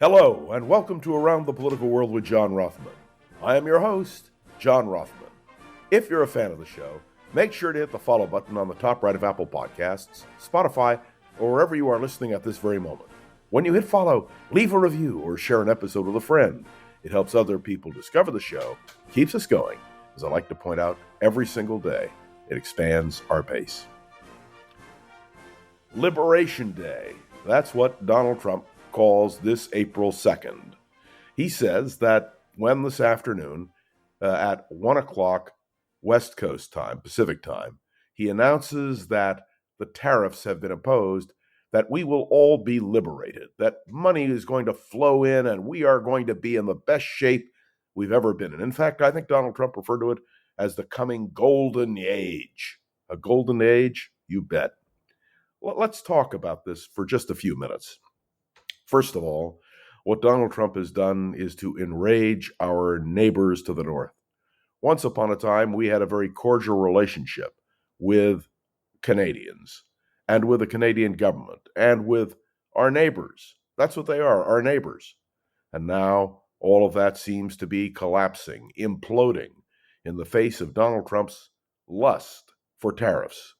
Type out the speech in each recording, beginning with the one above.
Hello, and welcome to Around the Political World with John Rothman. I am your host, John Rothman. If you're a fan of the show, make sure to hit the follow button on the top right of Apple Podcasts, Spotify, or wherever you are listening at this very moment. When you hit follow, leave a review or share an episode with a friend. It helps other people discover the show, keeps us going. As I like to point out every single day, it expands our base. Liberation Day. That's what Donald Trump calls this April 2nd. He says that when this afternoon at 1 o'clock West Coast time, Pacific time, he announces that the tariffs have been imposed, that we will all be liberated, that money is going to flow in and we are going to be in the best shape we've ever been in. In fact, I think Donald Trump referred to it as the coming golden age. A golden age? You bet. Well, let's talk about this for just a few minutes. First of all, what Donald Trump has done is to enrage our neighbors to the north. Once upon a time, we had a very cordial relationship with Canadians and with the Canadian government and with our neighbors. That's what they are, our neighbors. And now all of that seems to be collapsing, imploding in the face of Donald Trump's lust for tariffs.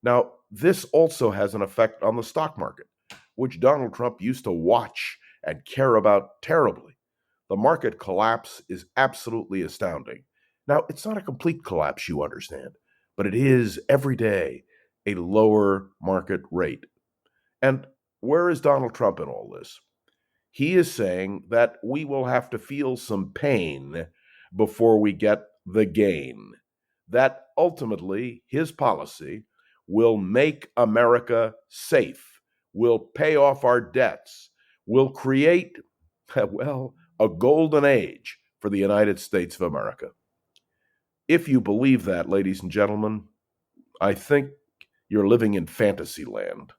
Now, this also has an effect on the stock market, which Donald Trump used to watch and care about terribly. The market collapse is absolutely astounding. Now, it's not a complete collapse, you understand, but it is every day a lower market rate. And where is Donald Trump in all this? He is saying that we will have to feel some pain before we get the gain. That ultimately his policy will make America safe, will pay off our debts, will create, well, a golden age for the United States of America. If you believe that, ladies and gentlemen, I think you're living in fantasy land.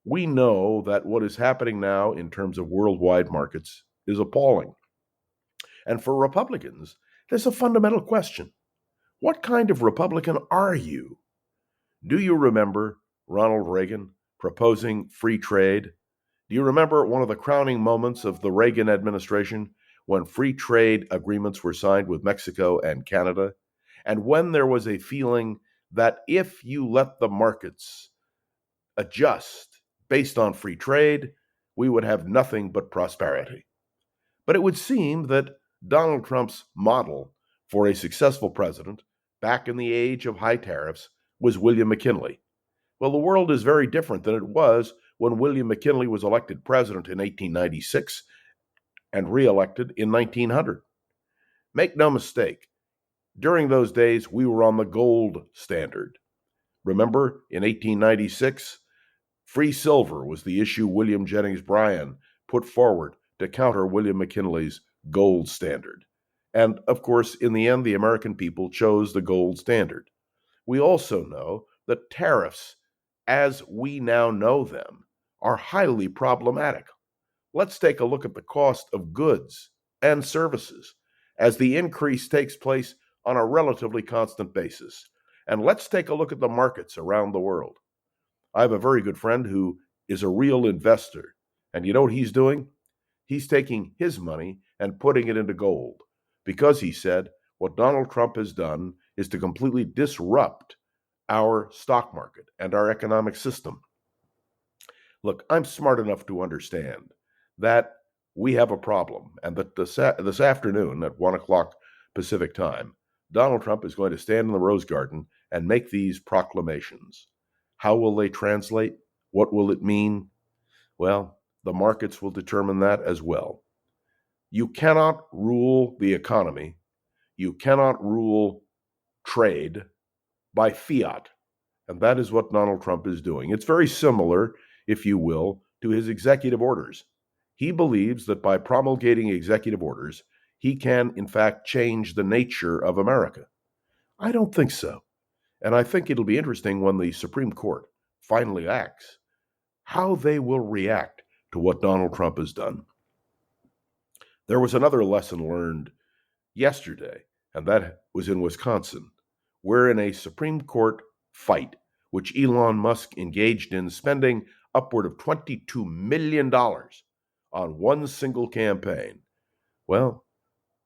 We know that what is happening now in terms of worldwide markets is appalling. And for Republicans, there's a fundamental question. What kind of Republican are you? Do you remember Ronald Reagan proposing free trade? Do you remember one of the crowning moments of the Reagan administration when free trade agreements were signed with Mexico and Canada? And when there was a feeling that if you let the markets adjust based on free trade, we would have nothing but prosperity. But it would seem that Donald Trump's model for a successful president back in the age of high tariffs was William McKinley. Well, the world is very different than it was when William McKinley was elected president in 1896 and reelected in 1900. Make no mistake, during those days, we were on the gold standard. Remember, in 1896, free silver was the issue William Jennings Bryan put forward to counter William McKinley's gold standard. And, of course, in the end, the American people chose the gold standard. We also know that tariffs, as we now know them, are highly problematic. Let's take a look at the cost of goods and services as the increase takes place on a relatively constant basis. And let's take a look at the markets around the world. I have a very good friend who is a real investor. And you know what he's doing? He's taking his money and putting it into gold because he said what Donald Trump has done is to completely disrupt our stock market and our economic system. Look, I'm smart enough to understand that we have a problem and that this afternoon at 1 o'clock Pacific time, Donald Trump is going to stand in the Rose Garden and make these proclamations. How will they translate? What will it mean? Well, the markets will determine that as well. You cannot rule the economy. You cannot rule trade by fiat. And that is what Donald Trump is doing. It's very similar, if you will, to his executive orders. He believes that by promulgating executive orders, he can, in fact, change the nature of America. I don't think so. And I think it'll be interesting when the Supreme Court finally acts, how they will react to what Donald Trump has done. There was another lesson learned yesterday, and that was in Wisconsin, where in a Supreme Court fight, which Elon Musk engaged in, spending upward of $22 million on one single campaign. Well,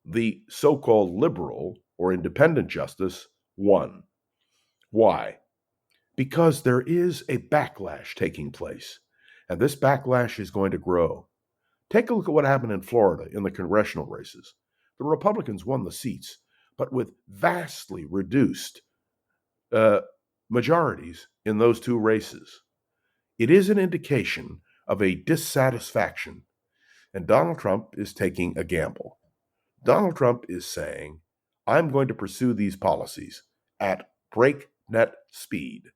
the so-called liberal or independent justice won. Why? Because there is a backlash taking place, and this backlash is going to grow. Take a look at what happened in Florida in the congressional races. The Republicans won the seats, but with vastly reduced majorities in those two races. It is an indication of a dissatisfaction, and Donald Trump is taking a gamble. Donald Trump is saying, I'm going to pursue these policies at breakneck speed,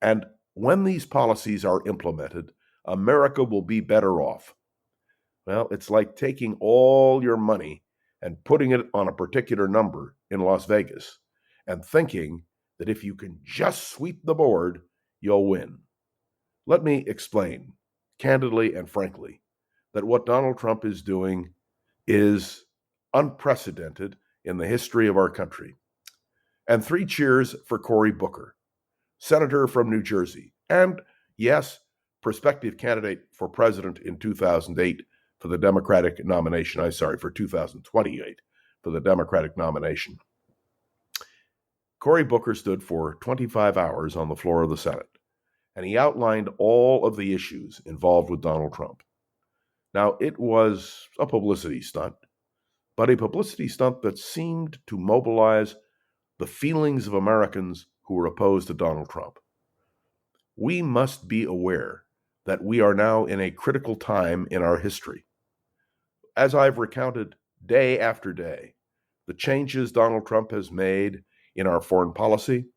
and when these policies are implemented, America will be better off. Well, it's like taking all your money and putting it on a particular number in Las Vegas and thinking that if you can just sweep the board, you'll win. Let me explain candidly and frankly that what Donald Trump is doing is unprecedented in the history of our country. And 3 cheers for Cory Booker, senator from New Jersey, and yes, prospective candidate for president in 2008 for the Democratic nomination. For 2028 for the Democratic nomination. Cory Booker stood for 25 hours on the floor of the Senate, and he outlined all of the issues involved with Donald Trump. Now, it was a publicity stunt, but a publicity stunt that seemed to mobilize the feelings of Americans who were opposed to Donald Trump. We must be aware that we are now in a critical time in our history. As I've recounted day after day, the changes Donald Trump has made in our foreign policy,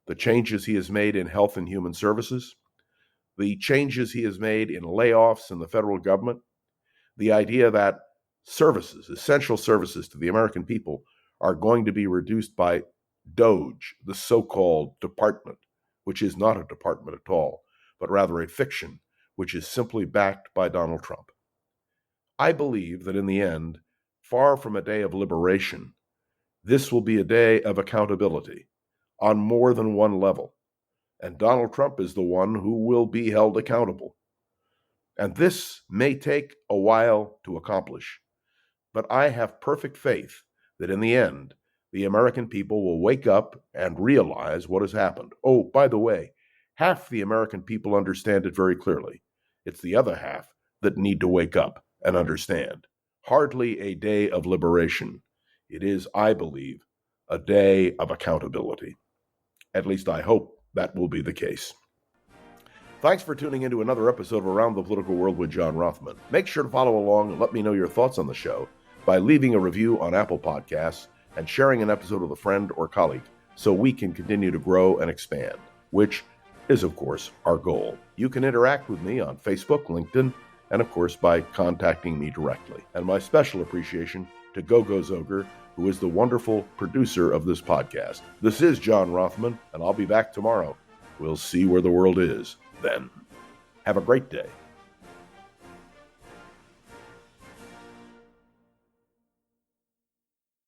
the changes he has made in health and human services, the changes he has made in layoffs in the federal government, the idea that services, essential services to the American people, are going to be reduced by DOGE, the so-called department, which is not a department at all, but rather a fiction, which is simply backed by Donald Trump. I believe that in the end, far from a day of liberation, this will be a day of accountability on more than one level, and Donald Trump is the one who will be held accountable. And this may take a while to accomplish, but I have perfect faith that in the end, the American people will wake up and realize what has happened. Oh, by the way, half the American people understand it very clearly. It's the other half that need to wake up and understand. Hardly a day of liberation. It is, I believe, a day of accountability. At least I hope that will be the case. Thanks for tuning into another episode of Around the Political World with John Rothman. Make sure to follow along and let me know your thoughts on the show by leaving a review on Apple Podcasts and sharing an episode with a friend or colleague so we can continue to grow and expand, which is, of course, our goal. You can interact with me on Facebook, LinkedIn, and, of course, by contacting me directly. And my special appreciation to Gogo Zoger, who is the wonderful producer of this podcast. This is John Rothman, and I'll be back tomorrow. We'll see where the world is then. Have a great day.